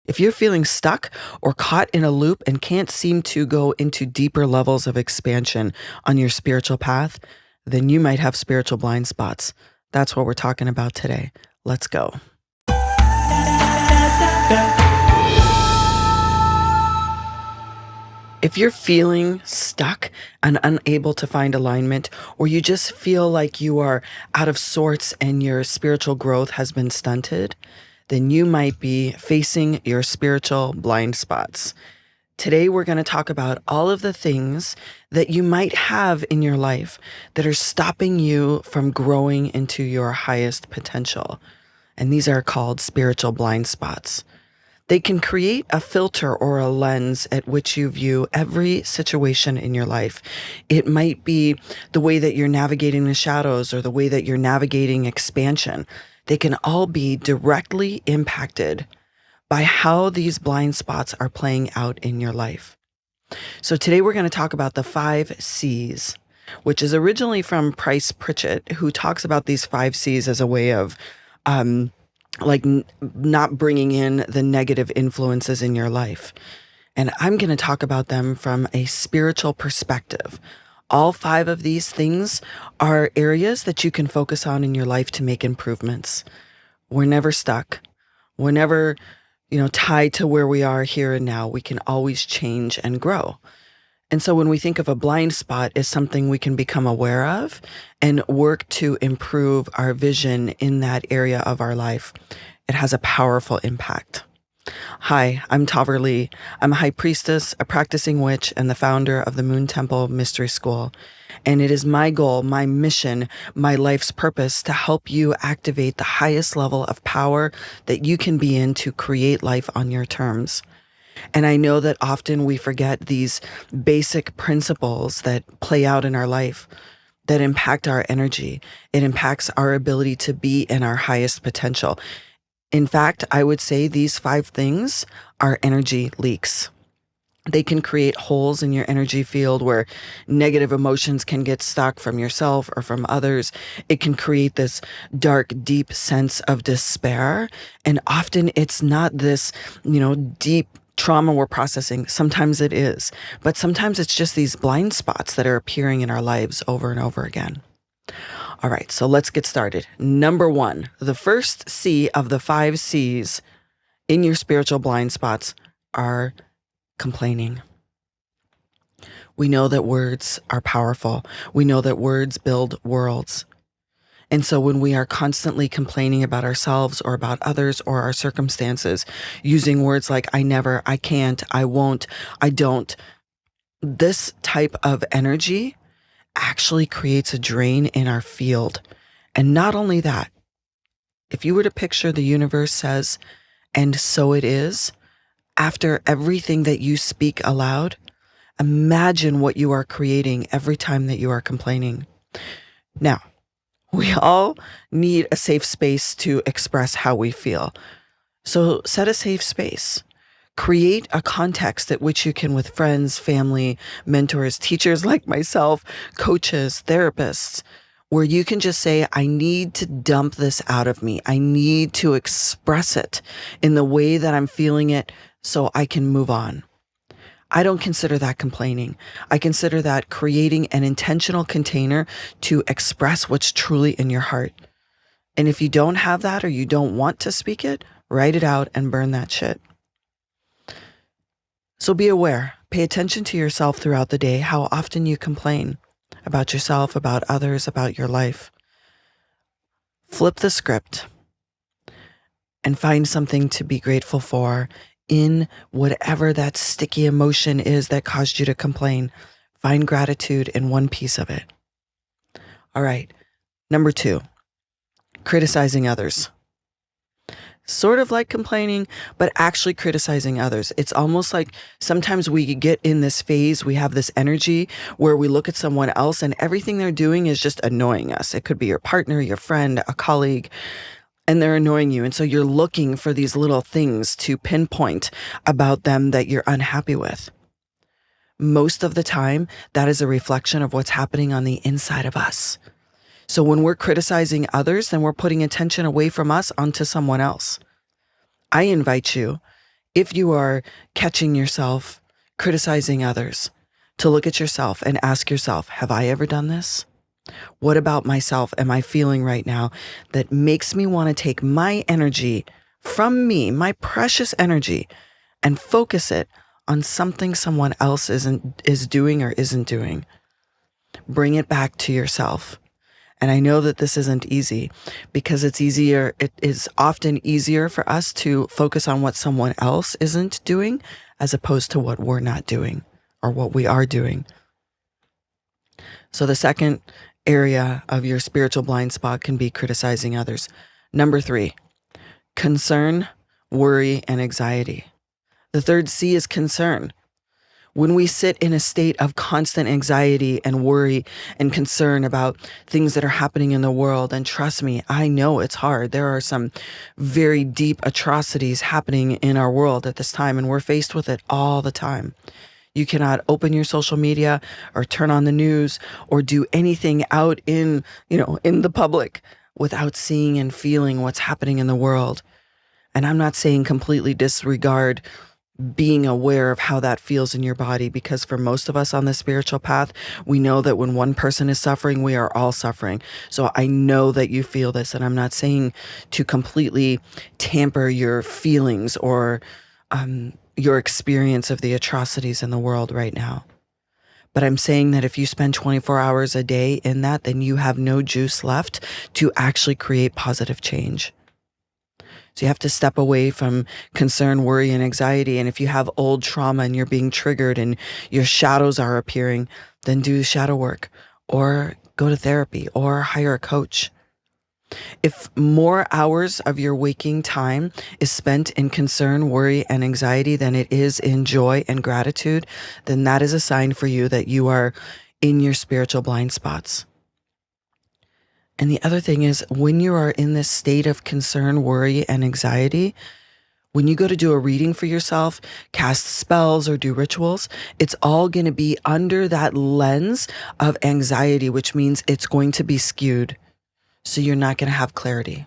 If you're feeling stuck or caught in a loop and can't seem to go into deeper levels of expansion on your spiritual path, then you might have spiritual blind spots. That's what we're talking about today. Let's go. If you're feeling stuck and unable to find alignment, or you just feel like you are out of sorts and your spiritual growth has been stunted, then you might be facing your spiritual blind spots. Today, we're going to talk about all of the things that you might have in your life that are stopping you from growing into your highest potential. And these are called spiritual blind spots. They can create a filter or a lens at which you view every situation in your life. It might be the way that you're navigating the shadows or the way that you're navigating expansion. They can all be directly impacted by how these blind spots are playing out in your life. So today we're going to talk about the 5 C's, which is originally from Price Pritchett, who talks about these 5 C's as a way of not bringing in the negative influences in your life. And I'm going to talk about them from a spiritual perspective. All 5 of these things are areas that you can focus on in your life to make improvements. We're never stuck. We're never, tied to where we are here and now. We can always change and grow. And so when we think of a blind spot as something we can become aware of and work to improve our vision in that area of our life, it has a powerful impact. Hi, I'm Tahverlee. I'm a high priestess, a practicing witch, and the founder of the Moon Temple Mystery School. And it is my goal, my mission, my life's purpose to help you activate the highest level of power that you can be in to create life on your terms. And I know that often we forget these basic principles that play out in our life that impact our energy. It impacts our ability to be in our highest potential. In fact, I would say these 5 things are energy leaks. They can create holes in your energy field where negative emotions can get stuck from yourself or from others. It can create this dark, deep sense of despair. And often it's not this, deep trauma we're processing. Sometimes it is, but sometimes it's just these blind spots that are appearing in our lives over and over again. All right, so let's get started. Number 1, the first C of the 5 C's in your spiritual blind spots are complaining. We know that words are powerful. We know that words build worlds. And so when we are constantly complaining about ourselves or about others or our circumstances, using words like I never, I can't, I won't, I don't, this type of energy actually creates a drain in our field. And not only that, if you were to picture the universe says, and so it is, after everything that you speak aloud, imagine what you are creating every time that you are complaining. Now, we all need a safe space to express how we feel. So set a safe space. Create a context at which you can, with friends, family, mentors, teachers like myself, coaches, therapists, where you can just say, I need to dump this out of me. I need to express it in the way that I'm feeling it so I can move on. I don't consider that complaining. I consider that creating an intentional container to express what's truly in your heart. And if you don't have that or you don't want to speak it, write it out and burn that shit. So be aware. Pay attention to yourself throughout the day, how often you complain about yourself, about others, about your life. Flip the script and find something to be grateful for in whatever that sticky emotion is that caused you to complain. Find gratitude in one piece of it. All right. Number 2, criticizing others. Sort of like complaining, but actually criticizing others. It's almost like sometimes we get in this phase, we have this energy where we look at someone else and everything they're doing is just annoying us. It could be your partner, your friend, a colleague, and they're annoying you. And so you're looking for these little things to pinpoint about them that you're unhappy with. Most of the time, that is a reflection of what's happening on the inside of us. So when we're criticizing others, then we're putting attention away from us onto someone else. I invite you, If you are catching yourself criticizing others, to look at yourself and ask yourself, have I ever done this? What about myself am I feeling right now that makes me want to take my energy from me, my precious energy, and focus it on something someone else is doing or isn't doing? Bring it back to yourself. And I know that this isn't easy because it is often easier for us to focus on what someone else isn't doing as opposed to what we're not doing or what we are doing. So the second area of your spiritual blind spot can be criticizing others. Number 3, concern, worry, and anxiety. The third C is concern. When we sit in a state of constant anxiety and worry and concern about things that are happening in the world, and trust me, I know it's hard. There are some very deep atrocities happening in our world at this time, and we're faced with it all the time. You cannot open your social media or turn on the news or do anything out in the public without seeing and feeling what's happening in the world. And I'm not saying completely disregard being aware of how that feels in your body, because for most of us on the spiritual path, we know that when one person is suffering, we are all suffering. So I know that you feel this, and I'm not saying to completely tamper your feelings or your experience of the atrocities in the world right now. But I'm saying that if you spend 24 hours a day in that, then you have no juice left to actually create positive change. So you have to step away from concern, worry, and anxiety. And if you have old trauma and you're being triggered and your shadows are appearing, then do shadow work or go to therapy or hire a coach. If more hours of your waking time is spent in concern, worry, and anxiety than it is in joy and gratitude, then that is a sign for you that you are in your spiritual blind spots. And the other thing is, when you are in this state of concern, worry, and anxiety, when you go to do a reading for yourself, cast spells, or do rituals, it's all going to be under that lens of anxiety, which means it's going to be skewed. So you're not going to have clarity.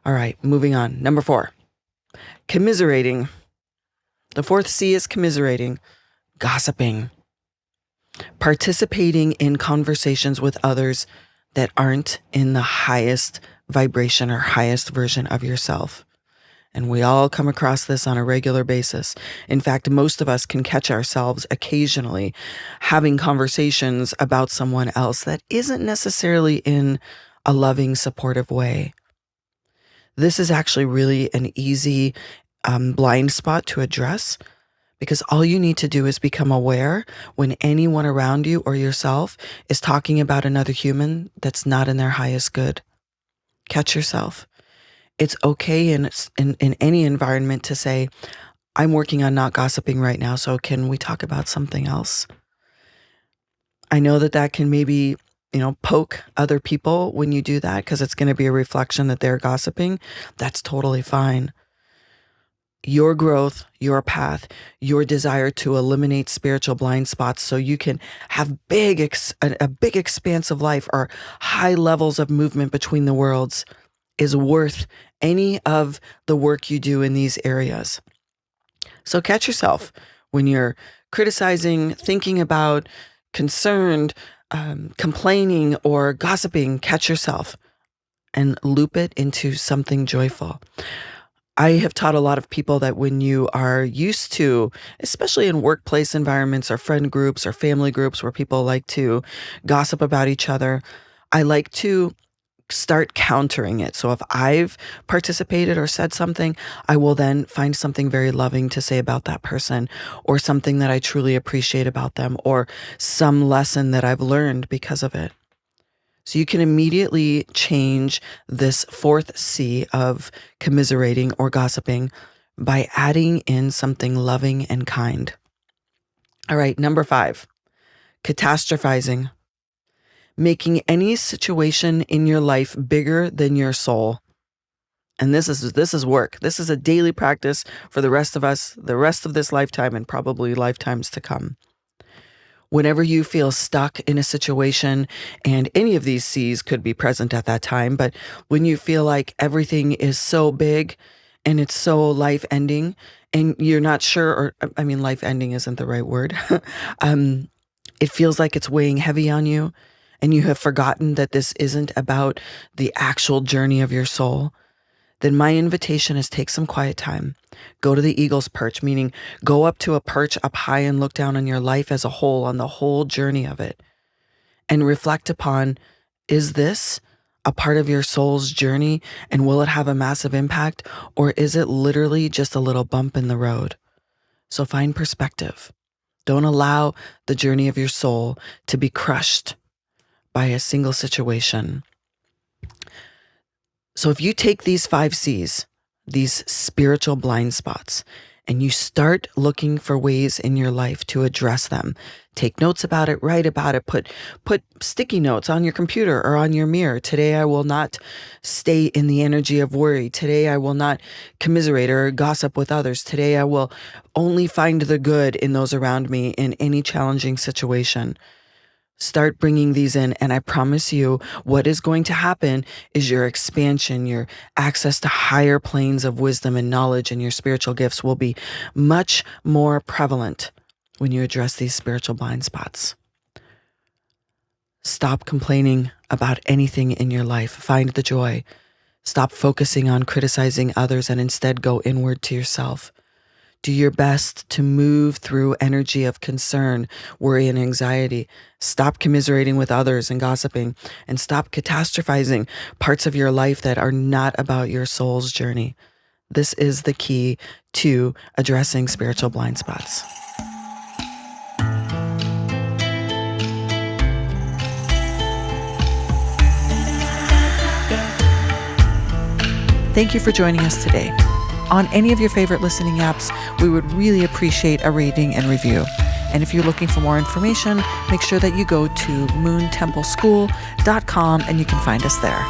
All right, moving on. Number 4, commiserating. The fourth C is commiserating, gossiping, participating in conversations with others that aren't in the highest vibration or highest version of yourself. And we all come across this on a regular basis. In fact, most of us can catch ourselves occasionally having conversations about someone else that isn't necessarily in a loving, supportive way. This is actually really an easy blind spot to address, because all you need to do is become aware when anyone around you or yourself is talking about another human that's not in their highest good. Catch yourself. It's okay in any environment to say, I'm working on not gossiping right now, so can we talk about something else? I know that can maybe, poke other people when you do that, because it's going to be a reflection that they're gossiping. That's totally fine. Your growth, your path, your desire to eliminate spiritual blind spots so you can have a big expanse of life or high levels of movement between the worlds is worth any of the work you do in these areas. So catch yourself when you're criticizing, thinking about, concerned, complaining, or gossiping. Catch yourself and loop it into something joyful. I have taught a lot of people that when you are used to, especially in workplace environments or friend groups or family groups where people like to gossip about each other, I like to start countering it. So if I've participated or said something, I will then find something very loving to say about that person, or something that I truly appreciate about them, or some lesson that I've learned because of it. So you can immediately change this fourth C of commiserating or gossiping by adding in something loving and kind. All right, number 5, catastrophizing. Making any situation in your life bigger than your soul. And this is work. This is a daily practice for the rest of us, the rest of this lifetime, and probably lifetimes to come. Whenever you feel stuck in a situation, and any of these C's could be present at that time, but when you feel like everything is so big and it's so life ending, and you're not sure, or I mean, life ending isn't the right word. It feels like it's weighing heavy on you, and you have forgotten that this isn't about the actual journey of your soul, then my invitation is take some quiet time. Go to the eagle's perch, meaning go up to a perch up high and look down on your life as a whole, on the whole journey of it, and reflect upon, is this a part of your soul's journey, and will it have a massive impact, or is it literally just a little bump in the road? So find perspective. Don't allow the journey of your soul to be crushed by a single situation. So if you take these 5 C's, these spiritual blind spots, and you start looking for ways in your life to address them, take notes about it, write about it, put sticky notes on your computer or on your mirror. Today I will not stay in the energy of worry. Today I will not commiserate or gossip with others. Today I will only find the good in those around me in any challenging situation. Start bringing these in, and I promise you what is going to happen is your expansion, your access to higher planes of wisdom and knowledge, and your spiritual gifts will be much more prevalent when you address these spiritual blind spots. Stop complaining about anything in your life. Find the joy. Stop focusing on criticizing others and instead go inward to yourself. Do your best to move through energy of concern, worry, and anxiety. Stop commiserating with others and gossiping, and stop catastrophizing parts of your life that are not about your soul's journey. This is the key to addressing spiritual blind spots. Thank you for joining us today. On any of your favorite listening apps, we would really appreciate a rating and review. And if you're looking for more information, make sure that you go to moontempleschool.com and you can find us there.